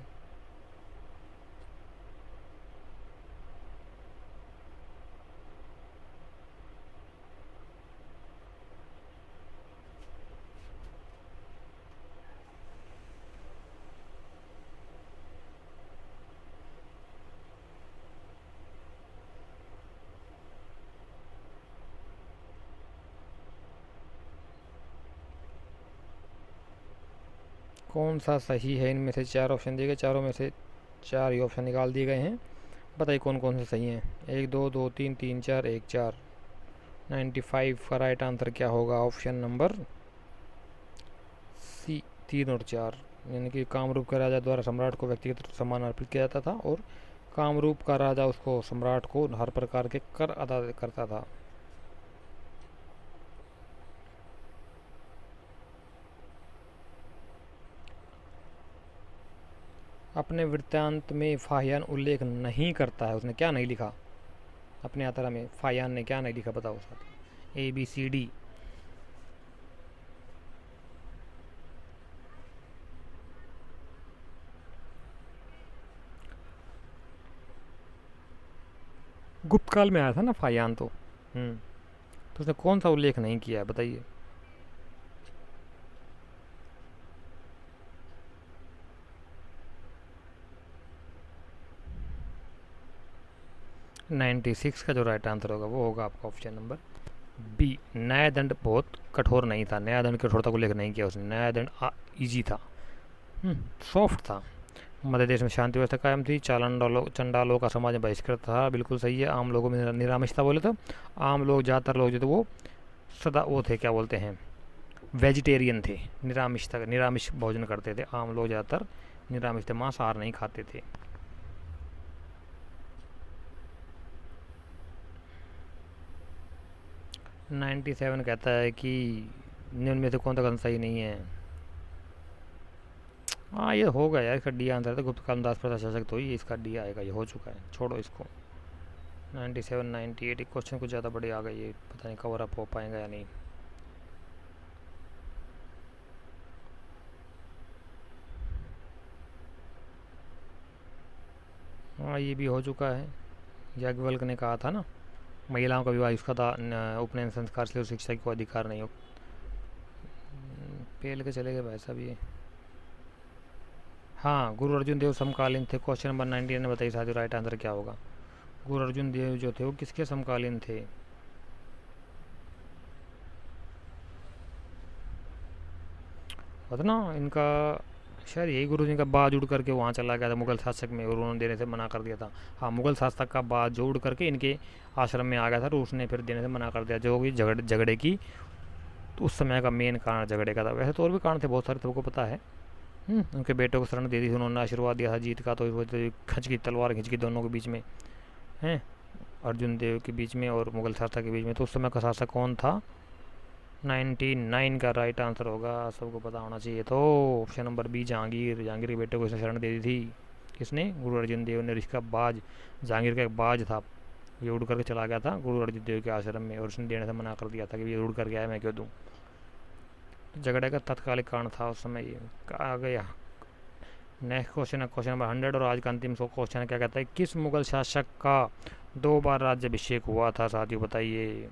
कौन सा सही है इनमें से? चार ऑप्शन दिए गए, चारों में से चार ही ऑप्शन निकाल दिए गए हैं, बताइए कौन कौन से सही हैं। एक दो, दो तीन, तीन चार, एक चार। 95 का राइट आंसर क्या होगा? ऑप्शन नंबर सी, तीन और चार। यानी कि कामरूप के राजा द्वारा सम्राट को व्यक्तिगत सम्मान अर्पित किया जाता था और कामरूप का राजा उसको सम्राट को हर प्रकार के कर अदा करता था। अपने वृत्तांत में फाहियान उल्लेख नहीं करता है, उसने क्या नहीं लिखा अपने यात्रा में? फाहियान ने क्या नहीं लिखा बताओ साथ? ABCD। गुप्त काल में आया था ना फाहियान तो। तो उसने कौन सा उल्लेख नहीं किया है बताइए। 96 का जो राइट आंसर होगा वो होगा आपका ऑप्शन नंबर बी। न्याय दंड बहुत कठोर नहीं था, न्याय दंड कठोरता को उल्लेख नहीं किया उसने, न्याय दंड ईजी था, सॉफ्ट था। मध्य देश में शांति व्यवस्था कायम थी, चंडालों का समाज में बहिष्कृत था, बिल्कुल सही है। आम लोगों में निरामिषता बोले तो आम लोग, ज़्यादातर लोग जो थे वो सदा वो थे, क्या बोलते हैं, वेजिटेरियन थे, निरामिष भोजन करते थे। आम लोग ज़्यादातर निरामिष थे, मांसाहार नहीं खाते थे। नाइन्टी 97 कहता है कि निम्न में से कौन सा कथन सही नहीं है। हाँ ये होगा यार, इसका डी आंसर था। गुप्त काल में दास प्रथा शासक तो ही इसका डी आएगा, ये हो चुका है, छोड़ो इसको। 97 98 क्वेश्चन कुछ ज़्यादा बड़े आ गए, ये पता नहीं कवर अप हो पाएंगा या नहीं। हाँ ये भी हो चुका है। याज्ञवल्क्य ने कहा था ना, महिलाओं का विवाह इसका था उपनयन संस्कार से शिक्षा की कोई अधिकार नहीं हो। पेल के चले गए भाई साहब ये। हाँ गुरु अर्जुन देव समकालीन थे। क्वेश्चन नंबर 99 ने बताइए साथियों राइट आंसर क्या होगा। गुरु अर्जुन देव जो थे वो किसके समकालीन थे? पता ना इनका, शायद यही गुरु जी का बाज उड़ करके वहाँ चला गया था मुगल शासक में, और उन्होंने देने से मना कर दिया था। हाँ मुगल शासक का बाज जो उड़ करके इनके आश्रम में आ गया था, तो उसने फिर देने से मना कर दिया, जो कि झगड़े की तो उस समय का मेन कारण झगड़े का था। वैसे तो और भी कारण थे बहुत सारे, सबको पता है। उनके बेटे को शरण दे दी थी, उन्होंने आशीर्वाद दिया था जीत का, तो खच की तलवार खींच की दोनों के बीच में, हैं अर्जुन देव के बीच में और मुगल शासक के बीच में। तो उस समय का शासक कौन था? 99 का राइट आंसर होगा, सबको पता होना चाहिए। तो option number B Jahangir. Jahangir के बेटे को इसने शरण दे दी थी, किसने? गुरु अर्जुन देव ने। इसका बाज, जहांगीर का एक बाज था, ये उड़ करके चला गया था गुरु अर्जुन देव के आश्रम में, और उसने देने से मना कर दिया था कि ये उड़ करके आया, मैं क्यों दूँ। झगड़े का तत्कालिक कारण था उस समय ये। आ गया नेक्स्ट क्वेश्चन है, क्वेश्चन नंबर 100, और आज का अंतिम क्वेश्चन है, क्या कहता है, किस मुगल शासक का 2 बार राज्याभिषेक हुआ था साथियों बताइए।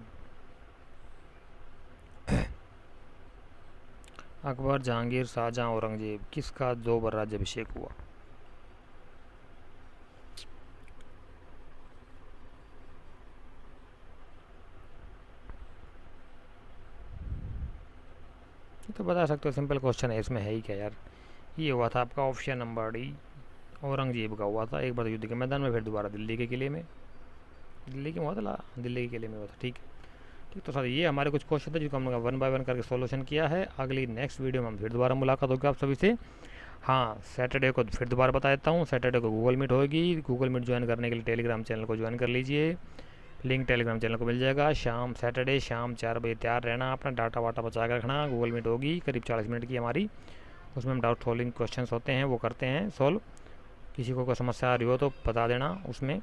अकबर, जहांगीर, शाहजहां, औरंगजेब, किसका 2 बार राज्याभिषेक हुआ? तो बता सकते हो, सिंपल क्वेश्चन है, इसमें है ही क्या यार। ये हुआ था आपका ऑप्शन नंबर डी, औरंगजेब का हुआ था। एक बार युद्ध के मैदान में, फिर दोबारा दिल्ली के किले में। दिल्ली के हुआ था, दिल्ली के किले में हुआ था। ठीक है ठीक। तो सर ये हमारे कुछ क्वेश्चन थे जिसको हमने 1 बाय 1 करके सोल्यूशन किया है। अगली नेक्स्ट वीडियो में हम फिर दोबारा मुलाकात होगी आप सभी से। हाँ सैटरडे को फिर दोबारा बता देता हूँ, सैटरडे को गूगल मीट होगी। गूगल मीट ज्वाइन करने के लिए टेलीग्राम चैनल को ज्वाइन कर लीजिए, लिंक टेलीग्राम चैनल को मिल जाएगा। सैटरडे शाम 4 बजे तैयार रहना, अपना डाटा वाटा बचा कर रखना। गूगल मीट होगी करीब 40 मिनट की हमारी, उसमें हम डाउट सॉल्विंग क्वेश्चंस होते हैं वो करते हैं सॉल्व। किसी को कोई समस्या आ रही हो तो बता देना, उसमें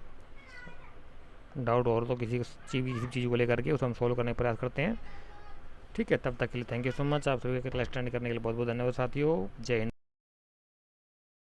डाउट और तो किसी चीज़ को लेकर के उसको हम सॉल्व करने का प्रयास करते हैं। ठीक है, तब तक के लिए थैंक यू सो मच। आप सभी का क्लास अटेंड करने के लिए बहुत बहुत धन्यवाद साथियों। जय हिंद।